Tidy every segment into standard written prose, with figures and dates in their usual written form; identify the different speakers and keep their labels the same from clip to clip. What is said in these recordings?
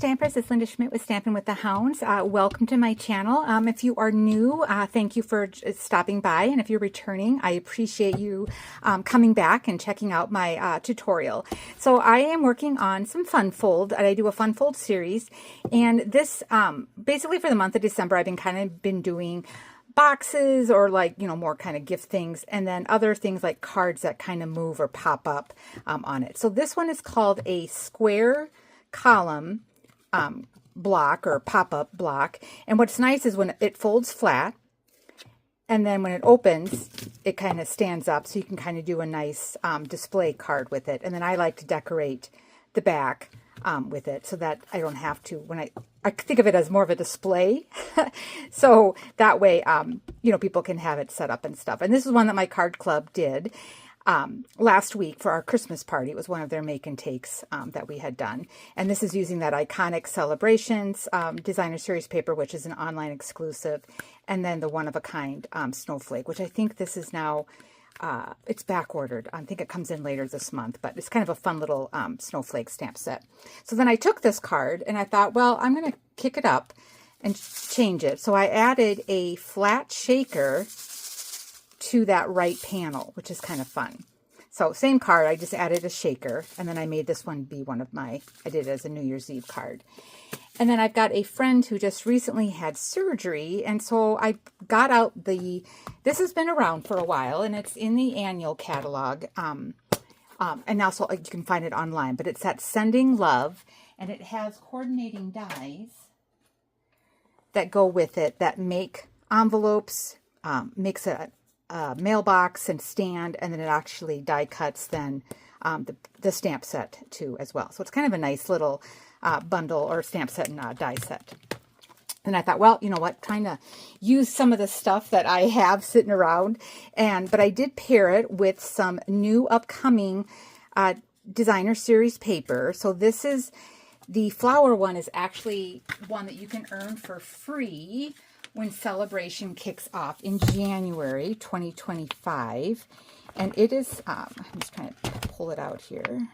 Speaker 1: Stampers, it's Linda Schmidt with Stampin' with the Hounds. Welcome to my channel. If you are new, thank you for stopping by, and if you're returning, I appreciate you coming back and checking out my tutorial. So I am working on some fun fold. I do a fun fold series, and this basically for the month of December, I've been doing boxes or more kind of gift things, and then other things like cards that kind of move or pop up on it. So this one is called a square column block or pop-up block, and what's nice is when it folds flat, and then when it opens it kind of stands up, so you can kind of do a nice display card with it. And then I like to decorate the back with it so that I don't have to, when I think of it as more of a display so that way people can have it set up and stuff. And this is one that my card club did last week for our Christmas party. It was one of their make and takes that we had done. And this is using that iconic Celebrations designer series paper, which is an online exclusive. And then the one-of-a-kind snowflake, which I think this is now, it's back ordered. I think it comes in later this month, but it's kind of a fun little snowflake stamp set. So then I took this card and I thought, well, I'm going to kick it up and change it. So I added a flat shaker to that right panel, which is kind of fun. So same card, I just added a shaker, and then I made this one be one of my, I did it as a New Year's Eve card. And then I've got a friend who just recently had surgery, and so I got out this has been around for a while, and it's in the annual catalog, and also you can find it online, but it's that Sending Love, and it has coordinating dies that go with it that make envelopes, makes a mailbox and stand, and then it actually die cuts then the stamp set too as well. So it's kind of a nice little bundle or stamp set and die set. And I thought, well, you know what, trying to use some of the stuff that I have sitting around, but I did pair it with some new upcoming designer series paper. So this is the flower one, is actually one that you can earn for free when Celebration kicks off in January 2025. And it is, I'm just trying to pull it out here.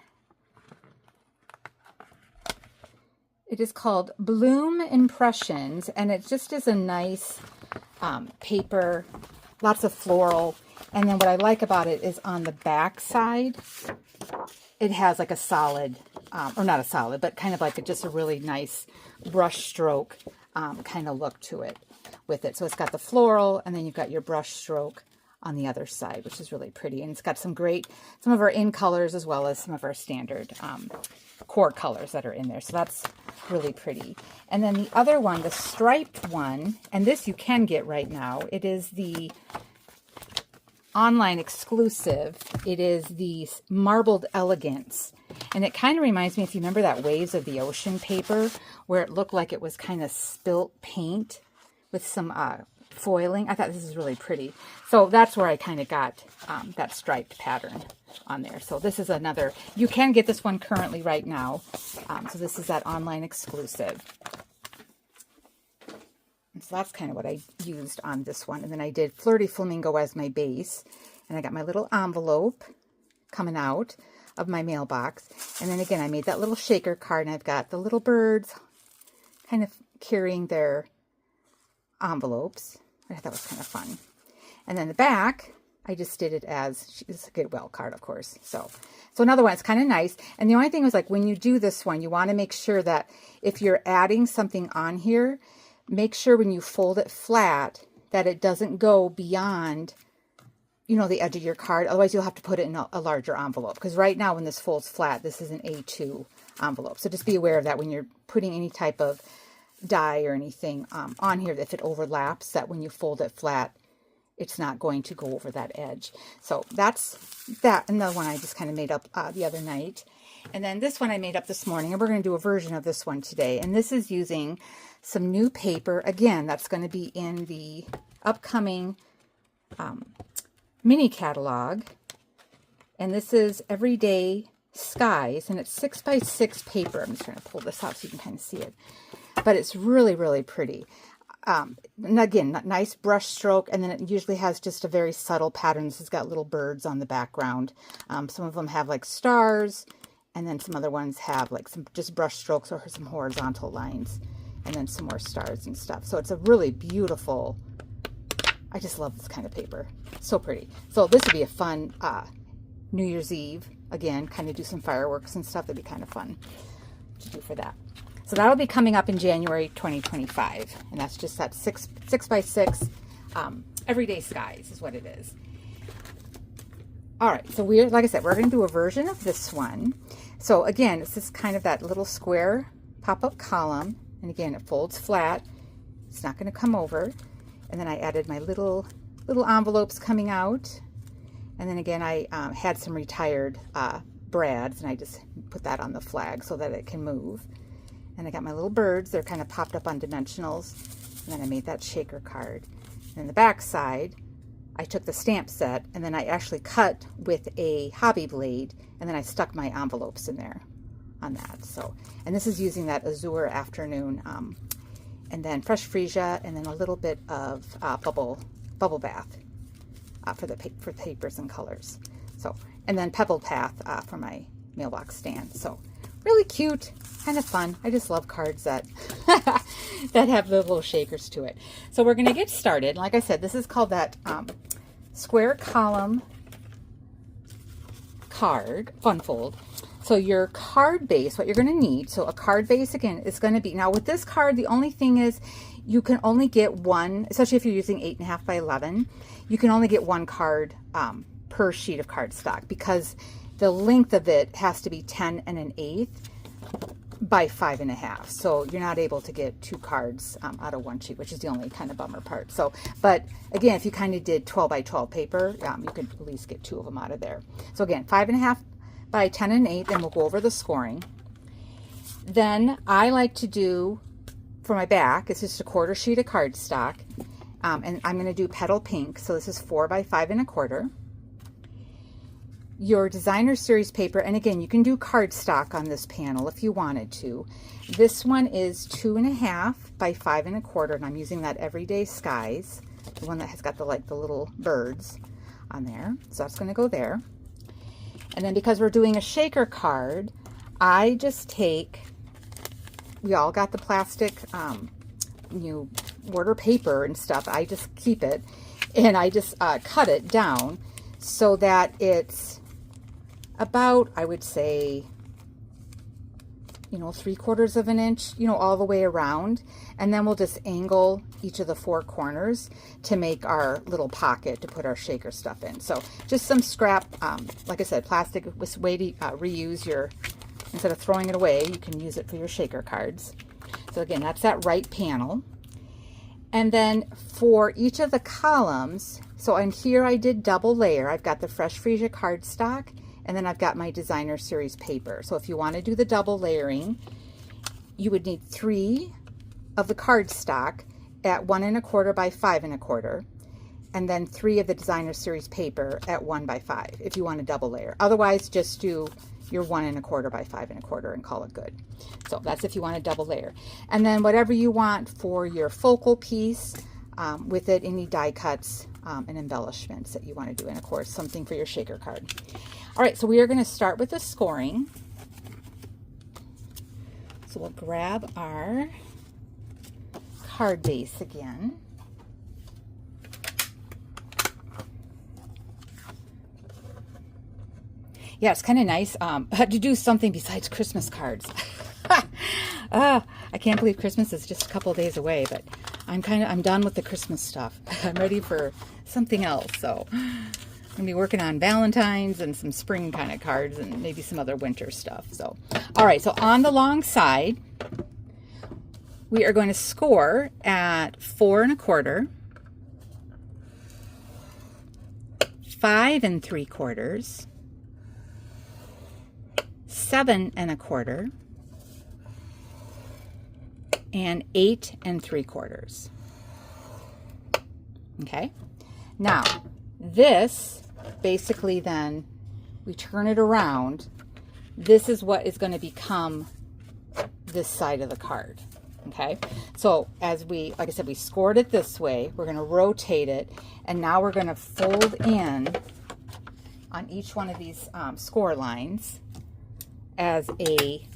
Speaker 1: It is called Bloom Impressions, and it just is a nice paper, lots of floral. And then what I like about it is on the back side, it has like a solid, or not a solid, but kind of like just a really nice brush stroke kind of look to it with it. So it's got the floral, and then you've got your brush stroke on the other side, which is really pretty. And it's got some of our in colors as well as some of our standard core colors that are in there. So that's really pretty. And then the other one, the striped one, and this you can get right now. It is the online exclusive. It is the Marbled Elegance. And it kind of reminds me, if you remember that Waves of the Ocean paper, where it looked like it was kind of spilt paint with some foiling. I thought this is really pretty. So that's where I kind of got that striped pattern on there. So this is another, you can get this one currently right now. So this is that online exclusive. And so that's kind of what I used on this one. And then I did Flirty Flamingo as my base. And I got my little envelope coming out of my mailbox. And then again, I made that little shaker card, and I've got the little birds kind of carrying their envelopes. I thought that was kind of fun. And then the back, I just did it as, it's a Goodwill card, of course. So another one, it's kind of nice. And the only thing was, like, when you do this one, you want to make sure that if you're adding something on here, make sure when you fold it flat that it doesn't go beyond, the edge of your card. Otherwise, you'll have to put it in a larger envelope. Because right now, when this folds flat, this is an A2 envelope. So just be aware of that when you're putting any type of die or anything on here, if it overlaps, that when you fold it flat, it's not going to go over that edge. So that's that. Another one I just kind of made up the other night. And then this one I made up this morning, and we're going to do a version of this one today. And this is using some new paper. Again, that's going to be in the upcoming mini catalog. And this is Everyday Skies, and it's 6x6 paper. I'm just trying to pull this out so you can kind of see it. But it's really, really pretty. And again, nice brush stroke, and then it usually has just a very subtle pattern. This has got little birds on the background. Some of them have like stars, And then some other ones have like some just brush strokes or some horizontal lines, and then some more stars and stuff. So it's a really beautiful, I just love this kind of paper. So pretty. So this would be a fun New Year's Eve. Again, kind of do some fireworks and stuff. That'd be kind of fun to do for that. So that'll be coming up in January 2025. And that's just that 6x6 everyday skies is what it is. All right, so we're, like I said, we're going to do a version of this one. So again, it's just kind of that little square pop-up column. And again, it folds flat. It's not going to come over. And then I added my little envelopes coming out. And then again, I had some retired brads, and I just put that on the flag so that it can move. And I got my little birds. They're kind of popped up on dimensionals. And then I made that shaker card. And in the back side, I took the stamp set, and then I actually cut with a hobby blade, and then I stuck my envelopes in there on that. So, and this is using that Azure Afternoon, and then fresh freesia, and then a little bit of bubble bath for papers and colors. So, and then pebble path for my mailbox stand. So, really cute, kind of fun. I just love cards that that have the little shakers to it. So we're going to get started. Like I said, this is called that square column card fun fold. So your card base, what you're going to need, so a card base again is going to be, now with this card, the only thing is you can only get one, especially if you're using 8.5 by 11, you can only get one card per sheet of cardstock, because the length of it has to be 10 1/8 by 5.5. So you're not able to get 2 cards out of one sheet, which is the only kind of bummer part. So, but again, if you kind of did 12 by 12 paper, you could at least get 2 of them out of there. So again, 5.5 by 10 1/8, then we'll go over the scoring. Then I like to do, for my back, it's just a 1/4 sheet of cardstock, and I'm going to do petal pink. So this is 4 by 5 1/4. Your designer series paper, and again, you can do cardstock on this panel if you wanted to. This one is 2.5 by 5 1/4, and I'm using that Everyday Skies, the one that has got the little birds on there. So that's going to go there. And then because we're doing a shaker card, I just take, we all got the plastic, order paper and stuff. I just keep it, and I just cut it down so that it's about, I would say, 3/4 of an inch, all the way around. And then we'll just angle each of the 4 corners to make our little pocket to put our shaker stuff in. So just some scrap, like I said, plastic was way to reuse your, instead of throwing it away, you can use it for your shaker cards. So again, that's that right panel. And then for each of the columns, so in here I did double layer. I've got the Fresh Freesia cardstock, and then I've got my designer series paper. So if you want to do the double layering, you would need 3 of the cardstock at 1 1/4 by 5 1/4, and then 3 of the designer series paper at 1 by 5 if you want to double layer. Otherwise, just do your 1 1/4 by 5 1/4 and call it good. So that's if you want to double layer. And then whatever you want for your focal piece with it, any die cuts and embellishments that you want to do, and of course something for your shaker card. All right, so we are going to start with the scoring. So we'll grab our card base again. Yeah, it's kind of nice to do something besides Christmas cards. I can't believe Christmas is just a couple of days away, but I'm done with the Christmas stuff. I'm ready for something else. So I'm going to be working on Valentine's and some spring kind of cards and maybe some other winter stuff. So, all right, so on the long side, we are going to score at 4 1/4, 5 3/4, 7 1/4, and 8 3/4. Okay, now this basically, then we turn it around. This is what is going to become this side of the card. Okay, so as we, like I said, we scored it this way, we're going to rotate it, and now we're going to fold in on each one of these score lines, as a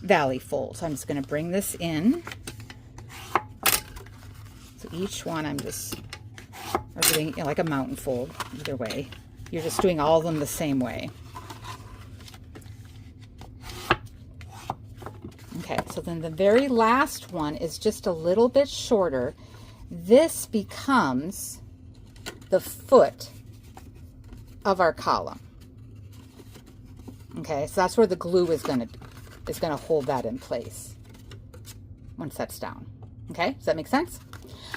Speaker 1: valley fold. So I'm just going to bring this in. So each one I'm just doing, you know, like a mountain fold either way. You're just doing all of them the same way. Okay, so then the very last one is just a little bit shorter. This becomes the foot of our column. Okay, so that's where the glue is gonna hold that in place once that's down. Okay, does that make sense?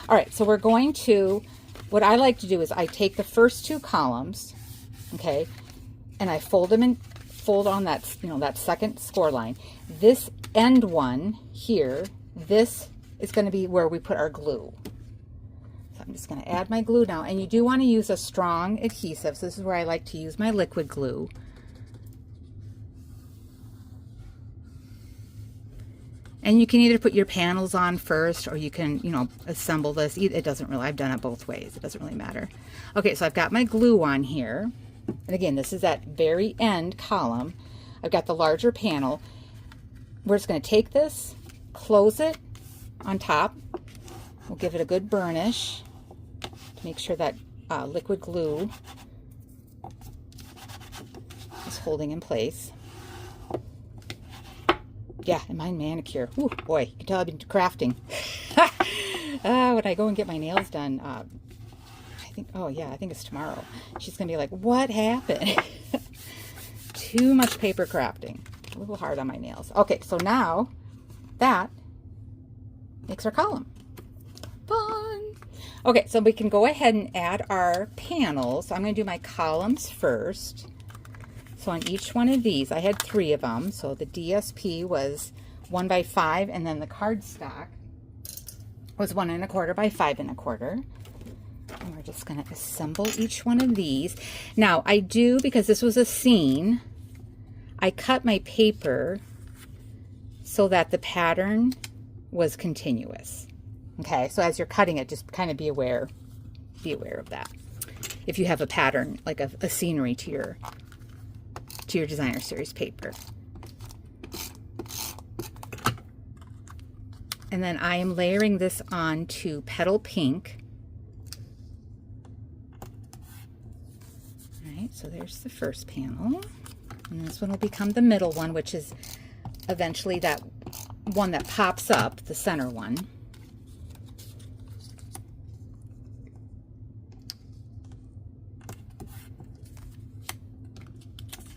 Speaker 1: All right, so we're going to, what I like to do is I take the first two columns, okay, and I fold them in, fold on that, you know, that second score line. This end one here, this is going to be where we put our glue. So I'm just going to add my glue now, and you do want to use a strong adhesive. So this is where I like to use my liquid glue. And you can either put your panels on first, or you can, you know, assemble this. It doesn't really, I've done it both ways. It doesn't really matter. Okay, so I've got my glue on here. And again, this is that very end column. I've got the larger panel. We're just going to take this, close it on top. We'll give it a good burnish to make sure that liquid glue is holding in place. Yeah, and my manicure. Ooh, boy, you can tell I've been crafting. When I go and get my nails done, I think, oh yeah, I think it's tomorrow. She's going to be like, what happened? Too much paper crafting. A little hard on my nails. Okay, so now that makes our column. Fun. Okay, so we can go ahead and add our panels. So I'm going to do my columns first. So on each one of these, I had 3 of them. So the DSP was 1 by 5, and then the cardstock was 1 1/4 by 5 1/4. And we're just going to assemble each one of these. Now I do, because this was a scene, I cut my paper so that the pattern was continuous. Okay, so as you're cutting it, just kind of be aware of that. If you have a pattern, like a scenery to your designer series paper. And then I am layering this on to Petal Pink. All right, so there's the first panel. And this one will become the middle one, which is eventually that one that pops up, the center one.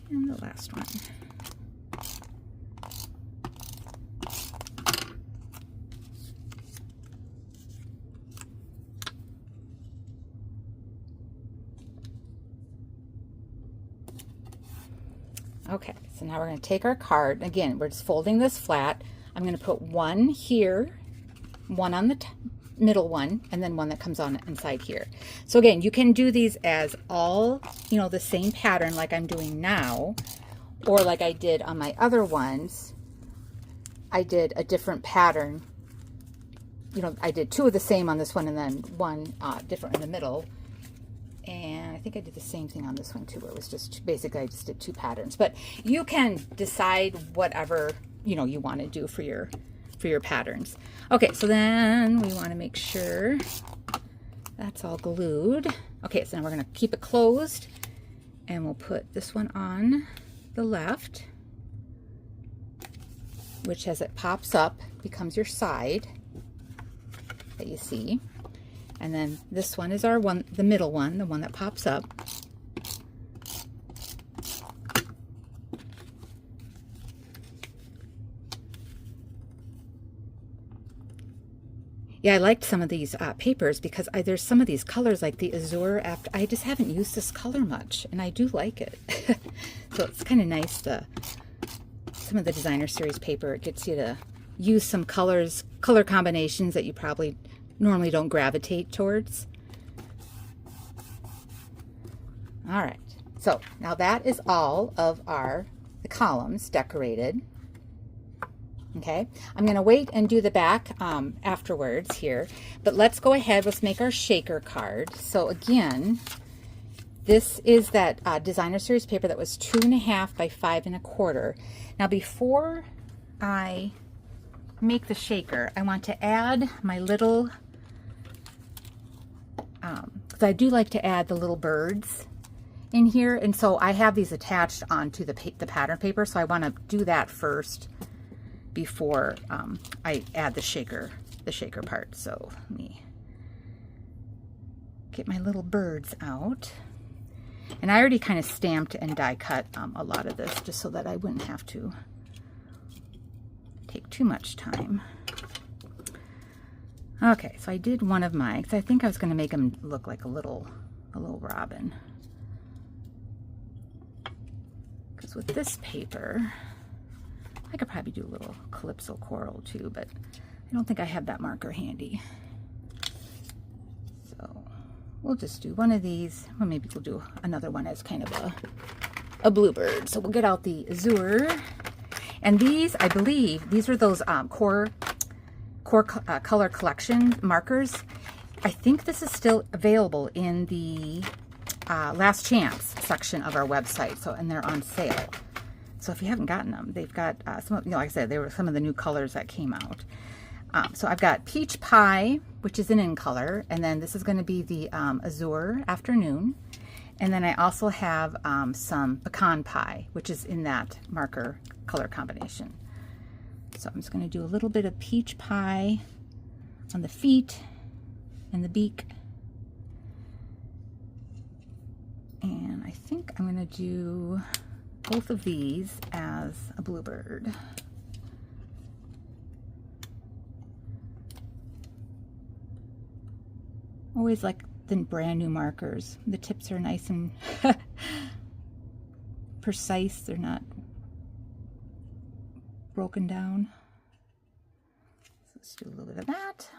Speaker 1: And the last one. Okay, so now we're going to take our card. Again, we're just folding this flat. I'm going to put one here, one on the middle one, and then one that comes on inside here. So again, you can do these as all, you know, the same pattern like I'm doing now, or like I did on my other ones. I did a different pattern. You know, I did 2 of the same on this one and then one different in the middle. And I think I did the same thing on this one too, where it was just basically I just did 2 patterns. But you can decide whatever, you know, you want to do for your patterns. Okay, so then we want to make sure that's all glued. Okay, so now we're going to keep it closed, and we'll put this one on the left, which as it pops up becomes your side that you see. And then this one is our one, the middle one, the one that pops up. Yeah, I liked some of these papers because there's some of these colors like the Azure. After I just haven't used this color much, and I do like it. So it's kind of nice. Some of the designer series paper, it gets you to use some color combinations that you probably normally don't gravitate towards. All right, so now that is all of the columns decorated. Okay, I'm going to wait and do the back afterwards here, but let's go ahead, let's make our shaker card. So again, This is that designer series paper that was 2.5 by 5 1/4. Now before I make the shaker, I want to add my little, because I do like to add the little birds in here, and so I have these attached onto the pattern paper, so I want to do that first before I add the shaker part. So let me get my little birds out. And I already kind of stamped and die cut a lot of this just so that I wouldn't have to take too much time. Okay, so I did one of mine because I think I was going to make him look like a little robin. Because with this paper, I could probably do a little calypso coral too, but I don't think I have that marker handy. So we'll just do one of these. Well, maybe we'll do another one as kind of a bluebird. So we'll get out the Ezera. And these, I believe, these are those core color collection markers. I think this is still available in the last chance section of our website. So, and they're on sale. So if you haven't gotten them, they've got some, you know, like I said, they were some of the new colors that came out. So I've got Peach Pie, which is an in color, and then this is going to be the Azure Afternoon. And then I also have some Pecan Pie, which is in that marker color combination. So I'm just going to do a little bit of Peach Pie on the feet and the beak. And I think I'm going to do both of these as a bluebird. Always like the brand new markers. The tips are nice and precise. They're not broken down. So let's do a little bit of that.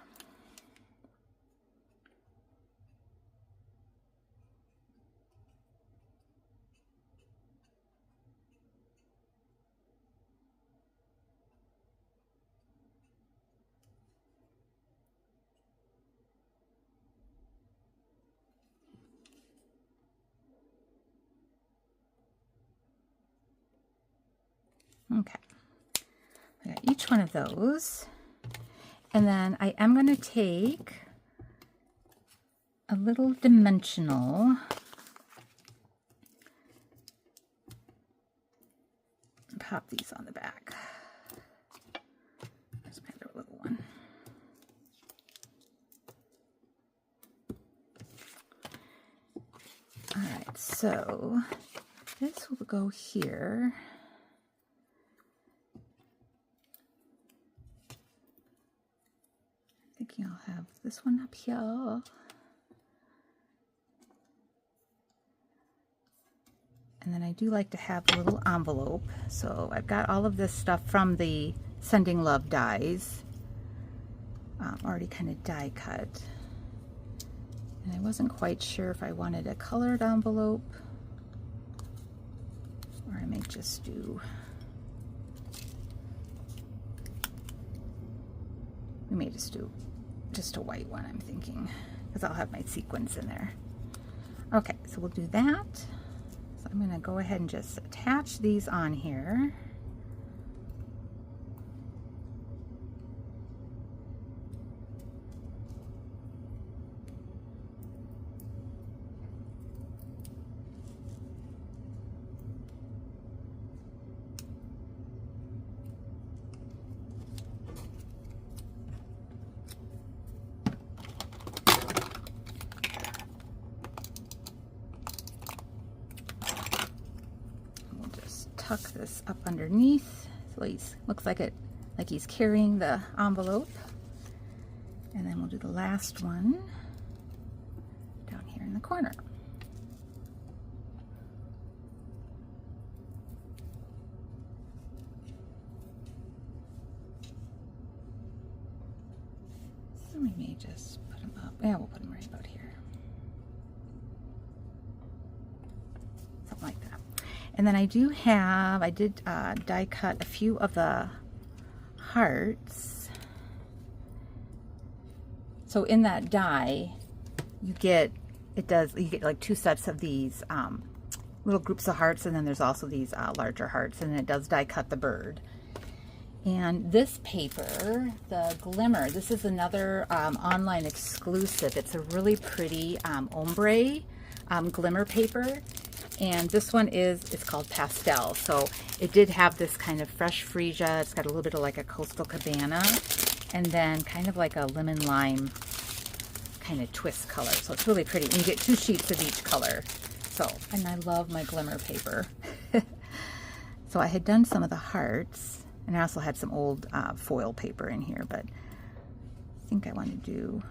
Speaker 1: Okay, I got each one of those, and then I am going to take a little dimensional and pop these on the back. There's my other little one. All right, so this will go here. I'll have this one up here. And then I do like to have a little envelope. So I've got all of this stuff from the Sending Love dies. Already kind of die cut. And I wasn't quite sure if I wanted a colored envelope or I may just do, we may just do just a white one, I'm thinking, because I'll have my sequins in there. Okay, so we'll do that. So I'm going to go ahead and just attach these on here. Tuck this up underneath so he's looks like he's carrying the envelope, and then we'll do the last one down here in the corner. So we may just put them up. Yeah, we'll put them right about here. Something like that. And then I did die cut a few of the hearts. So in that die, you get it does, you get like 2 sets of these little groups of hearts, and then there's also these larger hearts, and it does die cut the bird. And this paper, the Glimmer, this is another online exclusive. It's a really pretty ombre glimmer paper. And this one it's called Pastel. So it did have this kind of fresh freesia. It's got a little bit of like a coastal cabana, and then kind of like a lemon lime kind of twist color. So it's really pretty. And you get 2 sheets of each color. So, and I love my Glimmer paper. So I had done some of the hearts, and I also had some old foil paper in here, but I think I want to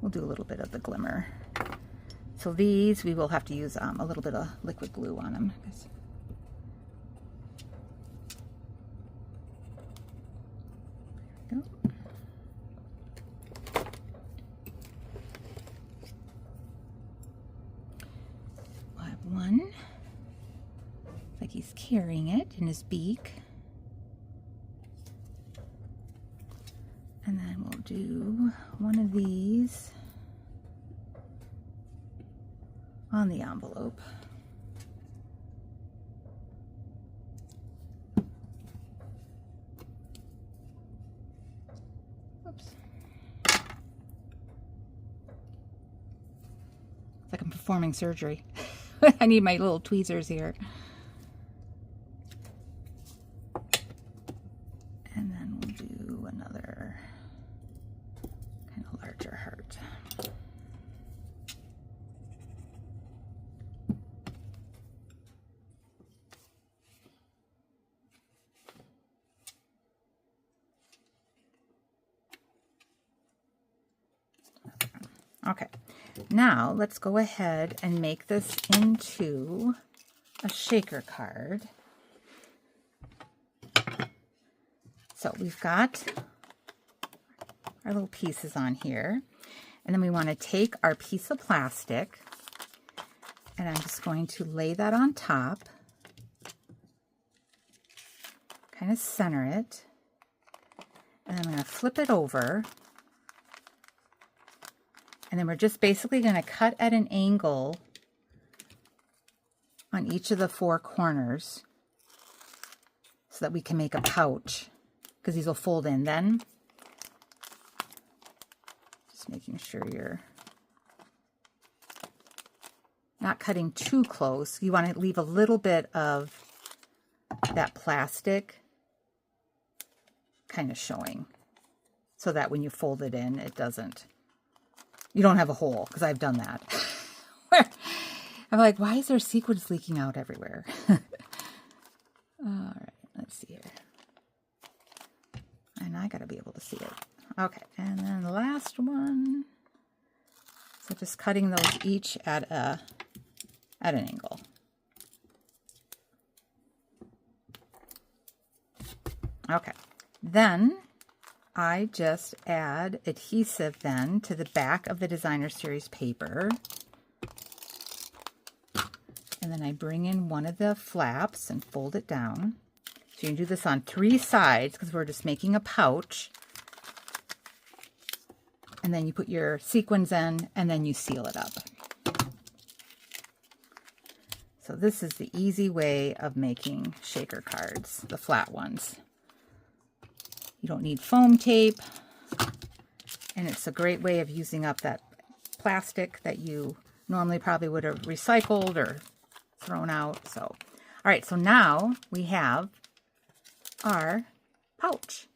Speaker 1: we'll do a little bit of the Glimmer. So these, we will have to use a little bit of liquid glue on them. There we go. We'll have one, like he's carrying it in his beak. And then we'll do one of these on the envelope. Oops. It's like I'm performing surgery. I need my little tweezers here. And then we'll do another kind of larger heart. Okay, now let's go ahead and make this into a shaker card. So we've got our little pieces on here, and then we want to take our piece of plastic, and I'm just going to lay that on top, kind of center it, and I'm going to flip it over. And then we're just basically going to cut at an angle on each of the 4 corners so that we can make a pouch, because these will fold in then. Just making sure you're not cutting too close. You want to leave a little bit of that plastic kind of showing so that when you fold it in, it doesn't. You don't have a hole, because I've done that. I'm like, why is there sequins leaking out everywhere? All right, let's see here. And I got to be able to see it. Okay, and then the last one. So just cutting those each at an angle. Okay, then I just add adhesive then to the back of the Designer Series paper. And then I bring in one of the flaps and fold it down. So you can do this on 3 sides because we're just making a pouch. And then you put your sequins in, and then you seal it up. So this is the easy way of making shaker cards, the flat ones. You don't need foam tape, and it's a great way of using up that plastic that you normally probably would have recycled or thrown out. So, all right, so now we have our pouch.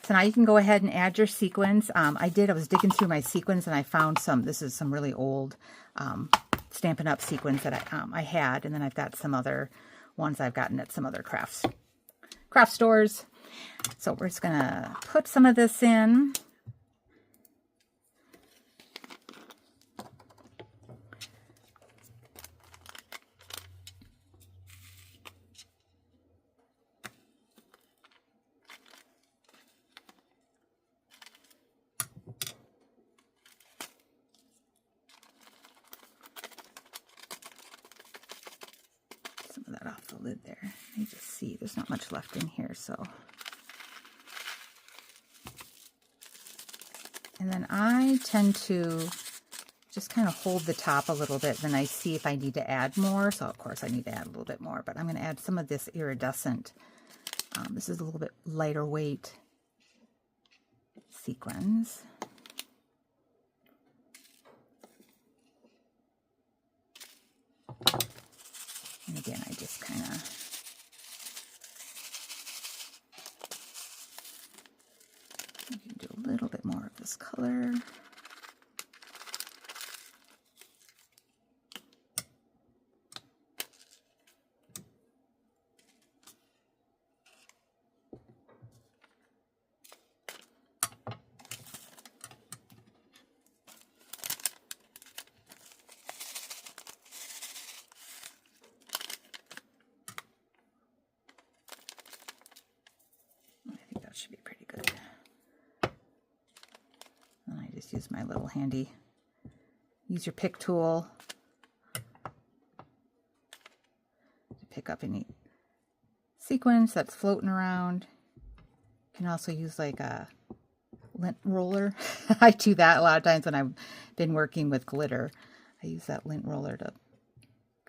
Speaker 1: So now you can go ahead and add your sequins. I was digging through my sequins, and I found this is some really old Stampin' Up! Sequins that I had, and then I've got some other ones I've gotten at some other craft stores. So we're just going to put some of this in. Some of that off the lid there. Let me just see. There's not much left in here, so. And then I tend to just kind of hold the top a little bit. Then I see if I need to add more. So of course I need to add a little bit more, but I'm going to add some of this iridescent. This is a little bit lighter weight sequins. And again, I just kind of do a little bit more of this color. Should be pretty good. And I just use my little handy, use your pick tool to pick up any sequence that's floating around. You can also use like a lint roller. I do that a lot of times when I've been working with glitter. I use that lint roller to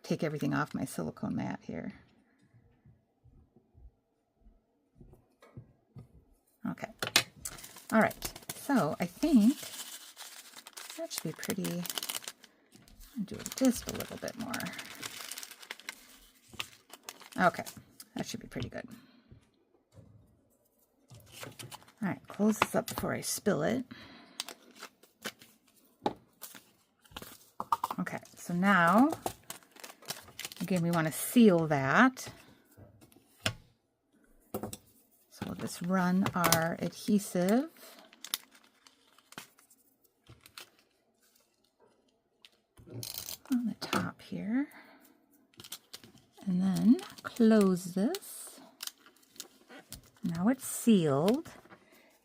Speaker 1: take everything off my silicone mat here. Okay. All right. So I think that should be pretty. I'll do just a little bit more. Okay. That should be pretty good. All right. Close this up before I spill it. Okay. So now, again, we want to seal that. We'll just run our adhesive on the top here, and then close this. Now it's sealed,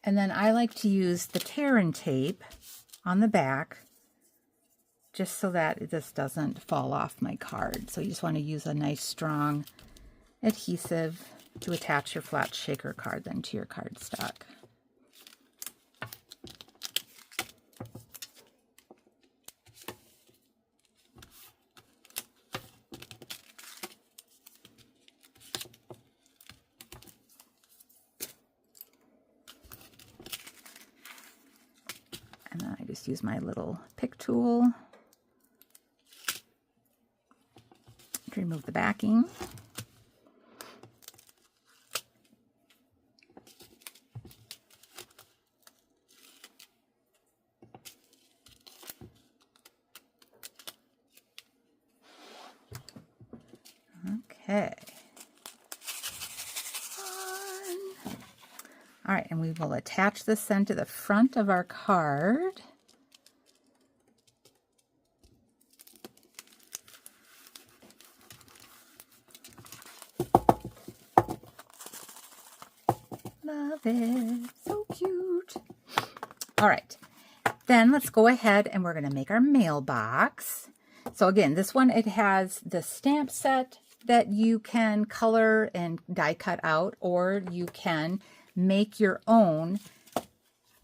Speaker 1: and then I like to use the tear and tape on the back just so that this doesn't fall off my card. So you just want to use a nice strong adhesive to attach your flat shaker card then to your cardstock. And then I just use my little pick tool to remove the backing. Okay. All right, and we will attach this then to the front of our card. Love it. So cute. All right. Then let's go ahead and we're going to make our mailbox. So again, this one, it has the stamp set that you can color and die cut out, or you can make your own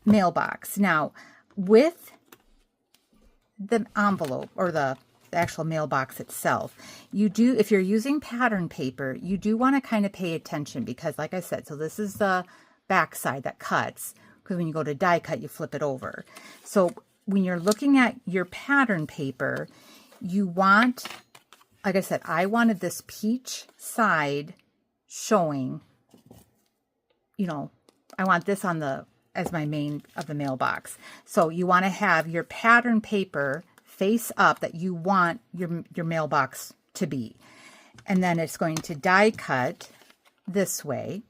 Speaker 1: mailbox. Now, with the envelope or the actual mailbox itself, you do, if you're using pattern paper, you do want to kind of pay attention because, like I said, so this is the back side that cuts, because when you go to die cut, you flip it over. So when you're looking at your pattern paper, you want, like I said, I wanted this peach side showing, you know, I want this on the, as my main of the mailbox. So you want to have your pattern paper face up that you want your mailbox to be. And then it's going to die cut this way.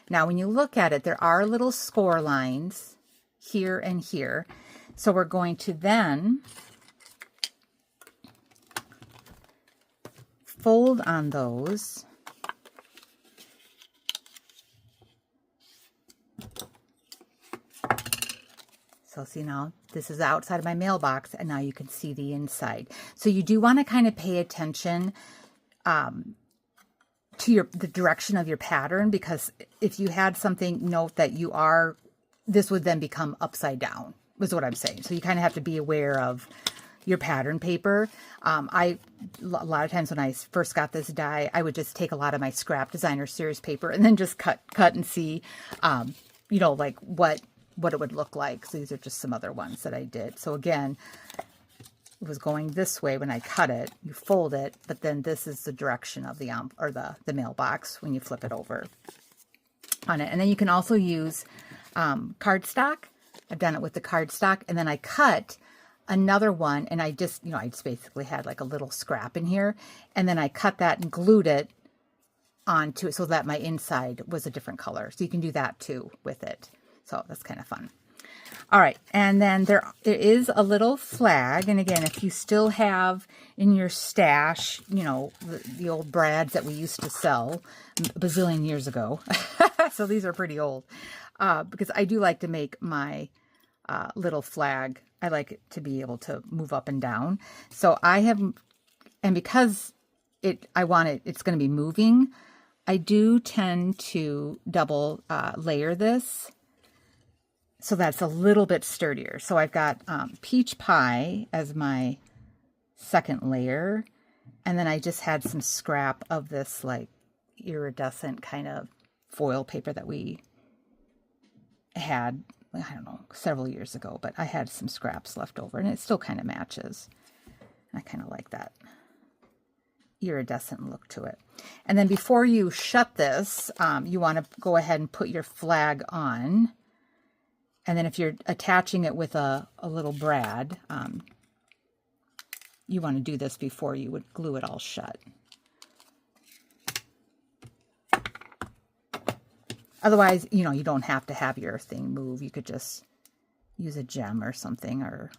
Speaker 1: Now, when you look at it, there are little score lines here and here. So we're going to then fold on those. So see, now this is the outside of my mailbox, and now you can see the inside. So you do want to kind of pay attention to the direction of your pattern, because if you had something, note that you are, this would then become upside down, is what I'm saying. So you kind of have to be aware of, your pattern paper. A lot of times when I first got this die, I would just take a lot of my scrap designer series paper and then just cut and see, you know, like what it would look like. So these are just some other ones that I did. So again, it was going this way when I cut it. You fold it, but then this is the direction of the the mailbox when you flip it over on it. And then you can also use cardstock. I've done it with the cardstock, and then I cut another one, and I just, you know, I just basically had like a little scrap in here, and then I cut that and glued it onto it so that my inside was a different color. So you can do that too with it. So that's kind of fun. All right, and then there is a little flag, and again, if you still have in your stash, you know, the old brads that we used to sell a bazillion years ago. So these are pretty old, because I do like to make my little flag. I like it to be able to move up and down. So I have, and because I want it, it's going to be moving, I do tend to double layer this. So that's a little bit sturdier. So I've got peach pie as my second layer. And then I just had some scrap of this like iridescent kind of foil paper that we had, I don't know, several years ago. But I had some scraps left over, and it still kind of matches. I kind of like that iridescent look to it. And then before you shut this, you want to go ahead and put your flag on. And then if you're attaching it with a little brad, you want to do this before you would glue it all shut. Otherwise, you know, you don't have to have your thing move. You could just use a gem or something, or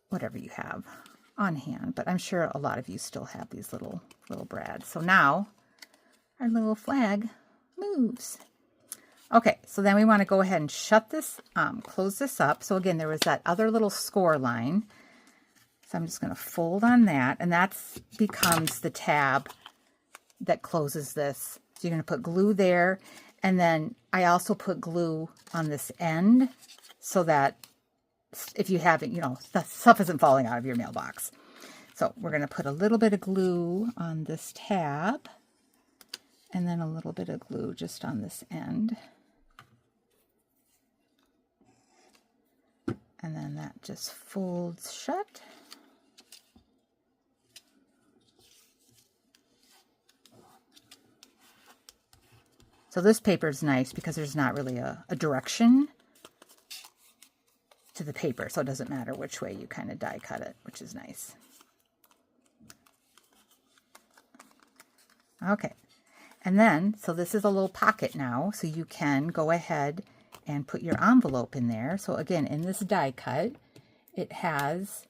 Speaker 1: whatever you have on hand. But I'm sure a lot of you still have these little brads. So now our little flag moves. Okay, so then we want to go ahead and shut this, close this up. So again, there was that other little score line. So I'm just going to fold on that, and that becomes the tab that closes this. So you're going to put glue there, and then I also put glue on this end so that if you haven't, you know, the stuff isn't falling out of your mailbox. So we're going to put a little bit of glue on this tab, and then a little bit of glue just on this end. And then that just folds shut. So this paper is nice because there's not really a direction to the paper, so it doesn't matter which way you kind of die cut it, which is nice. Okay, and then, so this is a little pocket now, so you can go ahead and put your envelope in there. So again, in this die cut, it has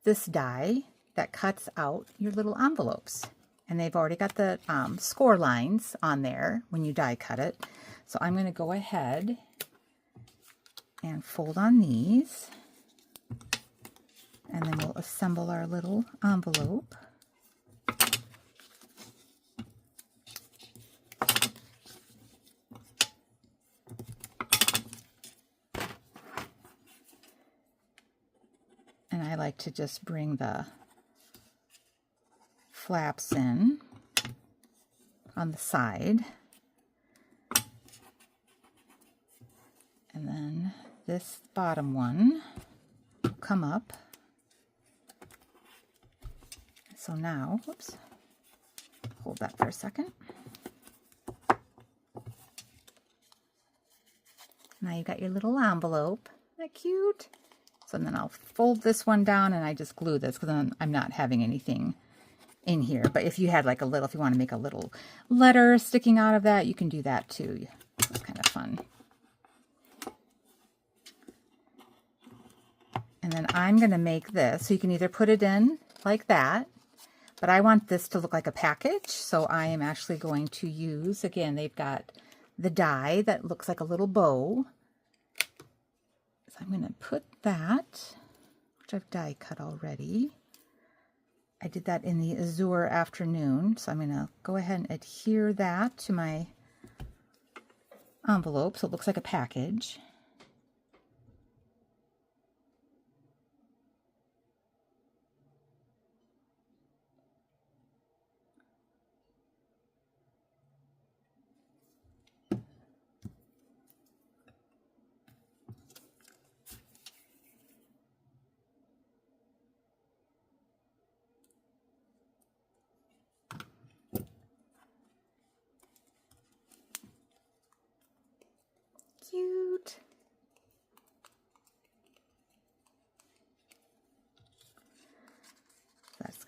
Speaker 1: this die that cuts out your little envelopes. And they've already got the score lines on there when you die cut it. So I'm going to go ahead and fold on these. And then we'll assemble our little envelope. And I like to just bring the flaps in on the side. And then this bottom one will come up. So now, whoops, hold that for a second. Now you got your little envelope. Isn't that cute? So then I'll fold this one down, and I just glue this because I'm not having anything in here. But if you had like a little, if you want to make a little letter sticking out of that, you can do that too. It's kind of fun. And then I'm going to make this, so you can either put it in like that, but I want this to look like a package. So I am actually going to use, again, they've got the die that looks like a little bow. So I'm going to put that, which I've die cut already. I did that in the Azure Afternoon, so I'm going to go ahead and adhere that to my envelope so it looks like a package.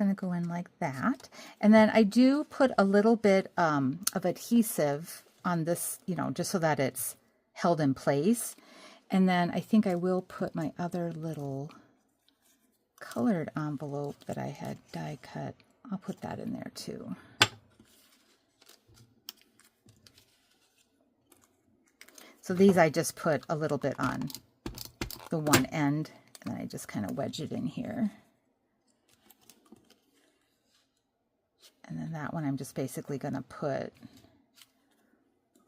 Speaker 1: going to go in like that. And then I do put a little bit of adhesive on this, you know, just so that it's held in place. And then I think I will put my other little colored envelope that I had die cut. I'll put that in there too. So these I just put a little bit on the one end, and then I just kind of wedge it in here. And then that one I'm just basically going to put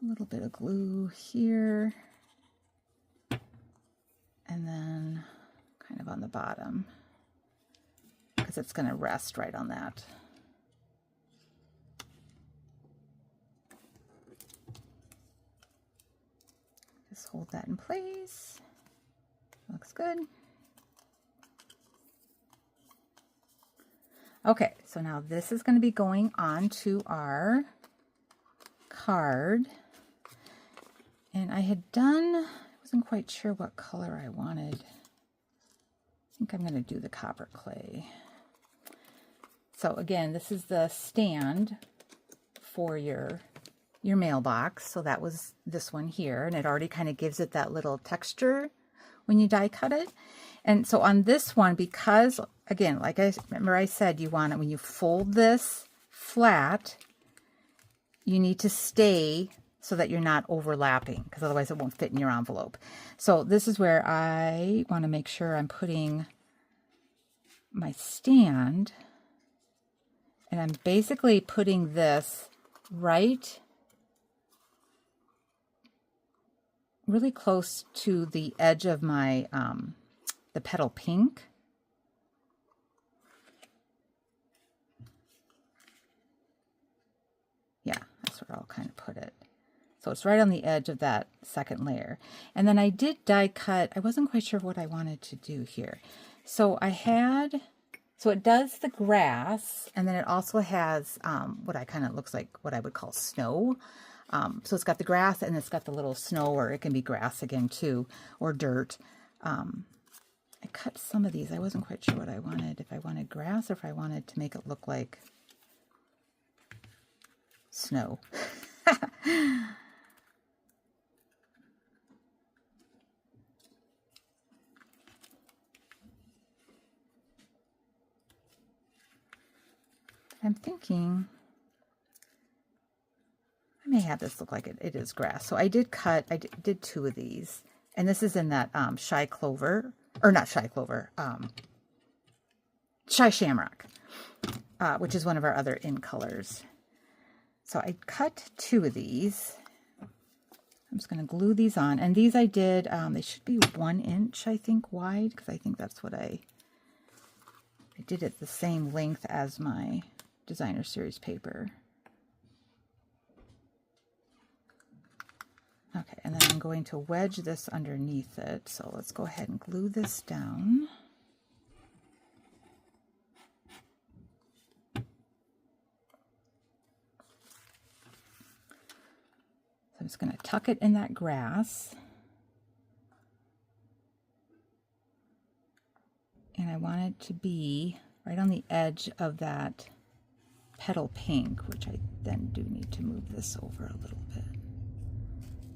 Speaker 1: a little bit of glue here, and then kind of on the bottom, because it's going to rest right on that. Just hold that in place. Looks good. Okay, so now this is going to be going on to our card. And I had done, I wasn't quite sure what color I wanted. I think I'm going to do the copper clay. So again, this is the stand for your mailbox. So that was this one here, and it already kind of gives it that little texture when you die cut it. And so on this one, because again, like I remember I said, you want it when you fold this flat, you need to stay so that you're not overlapping, because otherwise it won't fit in your envelope. So this is where I want to make sure I'm putting my stand, and I'm basically putting this right really close to the edge of my the petal pink. Yeah, that's where I'll kind of put it. So it's right on the edge of that second layer. And then I did die cut. I wasn't quite sure what I wanted to do here. So I had, so it does the grass, and then it also has what I kind of looks like what I would call snow. So it's got the grass and it's got the little snow, or it can be grass again too, or dirt. I cut some of these. I wasn't quite sure what I wanted, if I wanted grass or if I wanted to make it look like snow. I'm thinking I may have this look like it is grass. So I did cut, I did two of these. And this is in that shy clover, or not shy clover, shy shamrock, which is one of our other in colors. So I cut two of these. I'm just going to glue these on. And these I did, they should be 1 inch, I think, wide, because I think that's what I did it the same length as my designer series paper. Okay, and then I'm going to wedge this underneath it. So let's go ahead and glue this down. So I'm just going to tuck it in that grass. And I want it to be right on the edge of that petal pink, which I then do need to move this over a little bit.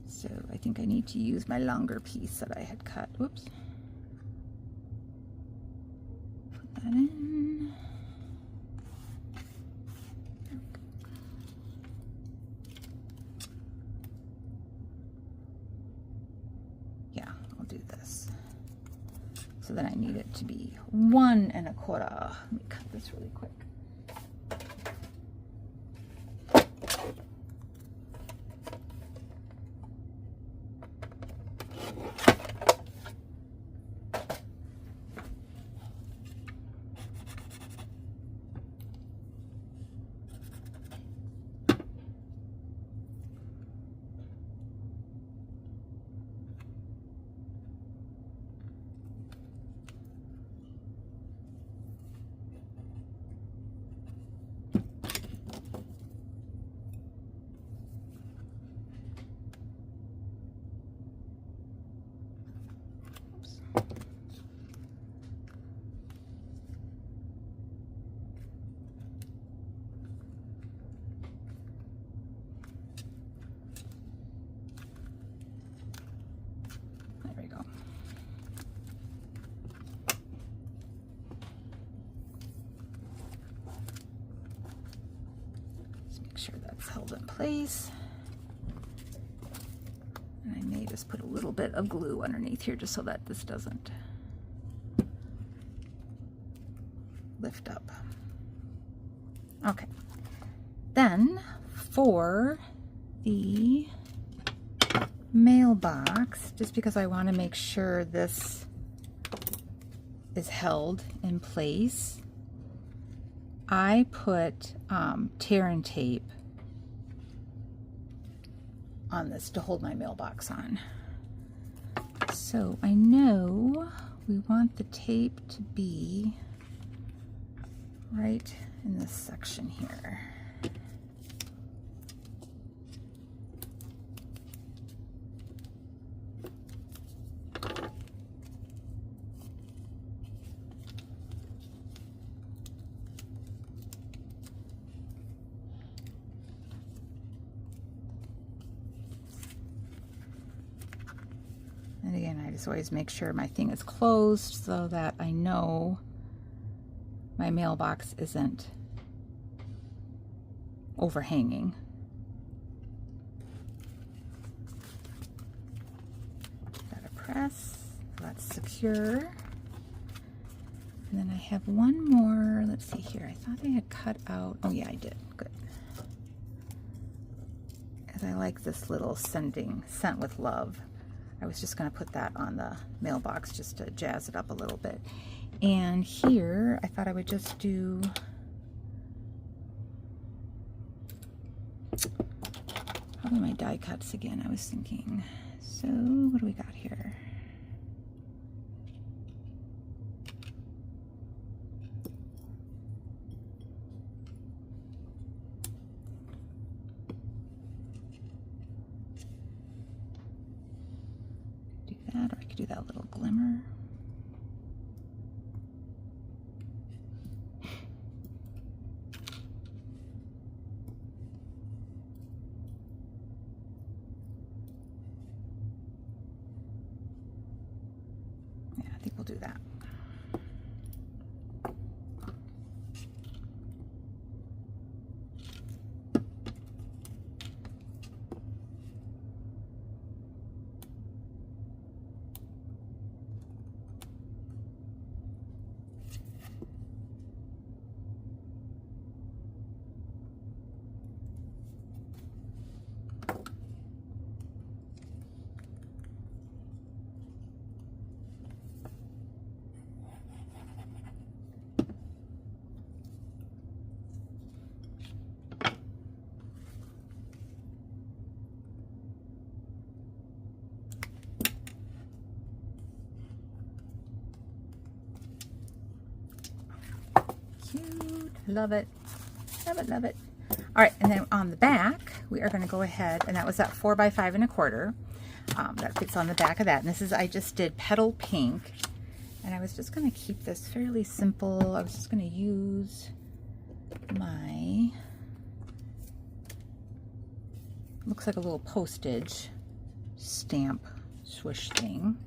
Speaker 1: So I think I need to use my longer piece that I had cut. Whoops. Put that in. Yeah, I'll do this. So then I need it to be 1 1/4. Let me cut this really quick. held in place. And I may just put a little bit of glue underneath here just so that this doesn't lift up. Okay. Then for the mailbox, just because I want to make sure this is held in place, I put tear and tape on this to hold my mailbox on. So I know we want the tape to be right in this section here. And again, I just always make sure my thing is closed so that I know my mailbox isn't overhanging. Gotta press, so that's secure. And then I have one more, let's see here, I thought I had cut out, oh yeah, I did, good. Because I like this little scent with love. I was just going to put that on the mailbox just to jazz it up a little bit. And here, I thought I would just do probably my die cuts again, I was thinking. So, what do we got here? Or I could do that little glimmer. Yeah, I think we'll do that. Cute, love it, love it, love it. All right, and then on the back, we are going to go ahead, and that was that 4 by 5 1/4. That fits on the back of that. And this is, I just did petal pink, and I was just going to keep this fairly simple. I was just going to use my, looks like a little postage stamp swoosh thing.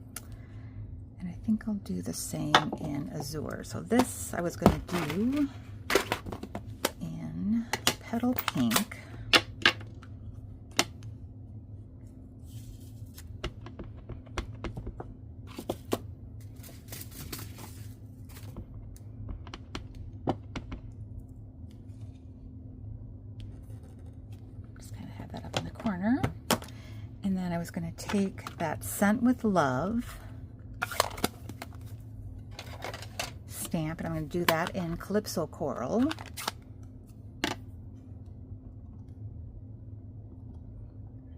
Speaker 1: And I think I'll do the same in Azure. So this I was going to do in petal pink. Just kind of have that up in the corner. And then I was going to take that Scent with Love stamp, and I'm going to do that in Calypso Coral.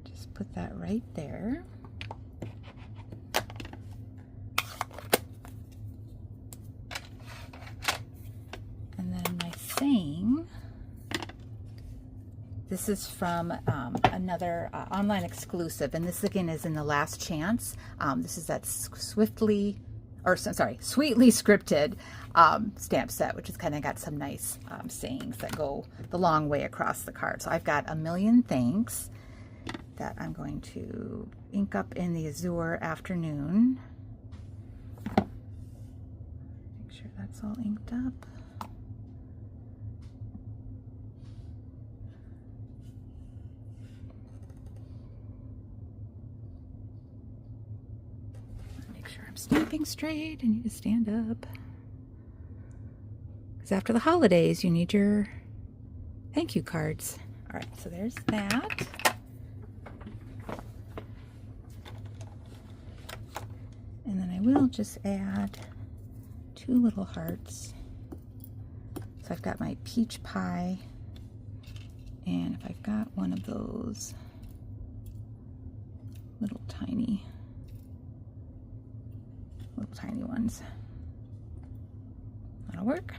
Speaker 1: Just put that right there. And then my thing, this is from another online exclusive, and this again is in the Last Chance. This is that Sweetly Scripted stamp set, which has kind of got some nice sayings that go the long way across the card. So I've got A Million Thanks that I'm going to ink up in the Azure Afternoon. Make sure that's all inked up. stamping straight. I need to stand up. Because after the holidays, you need your thank you cards. All right, so there's that. And then I will just add 2 little hearts. So I've got my peach pie, and if I've got one of those little tiny ones, that'll work.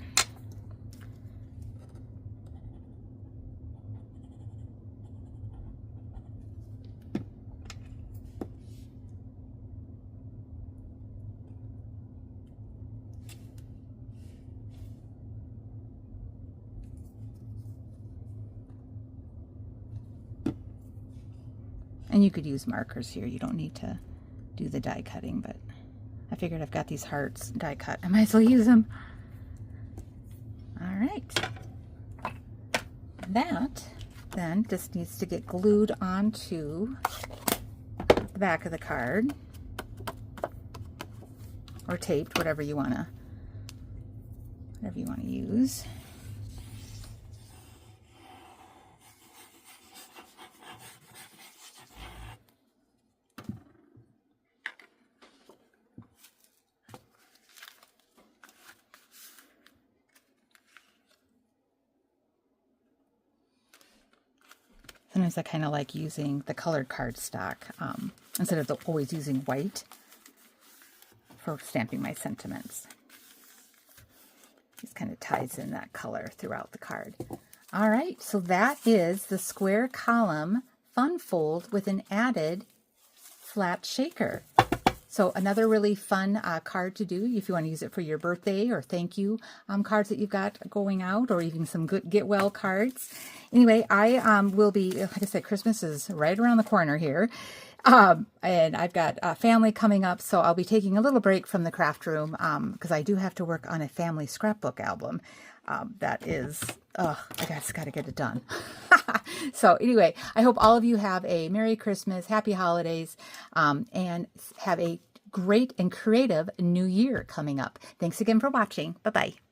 Speaker 1: And you could use markers here. You don't need to do the die cutting, but I figured I've got these hearts die cut. I might as well use them. All right. That then just needs to get glued onto the back of the card, or taped, whatever you want to use. Sometimes I kind of like using the colored cardstock instead of always using white for stamping my sentiments. Just kind of ties in that color throughout the card. All right, so that is the square column fun fold with an added flat shaker. So another really fun card to do if you want to use it for your birthday or thank you cards that you've got going out, or even some good get well cards. Anyway, I will be, like I said, Christmas is right around the corner here. And I've got family coming up, so I'll be taking a little break from the craft room because I do have to work on a family scrapbook album. That is, I just got to get it done. So anyway, I hope all of you have a Merry Christmas, Happy Holidays, and have a great and creative new year coming up. Thanks again for watching. Bye-bye.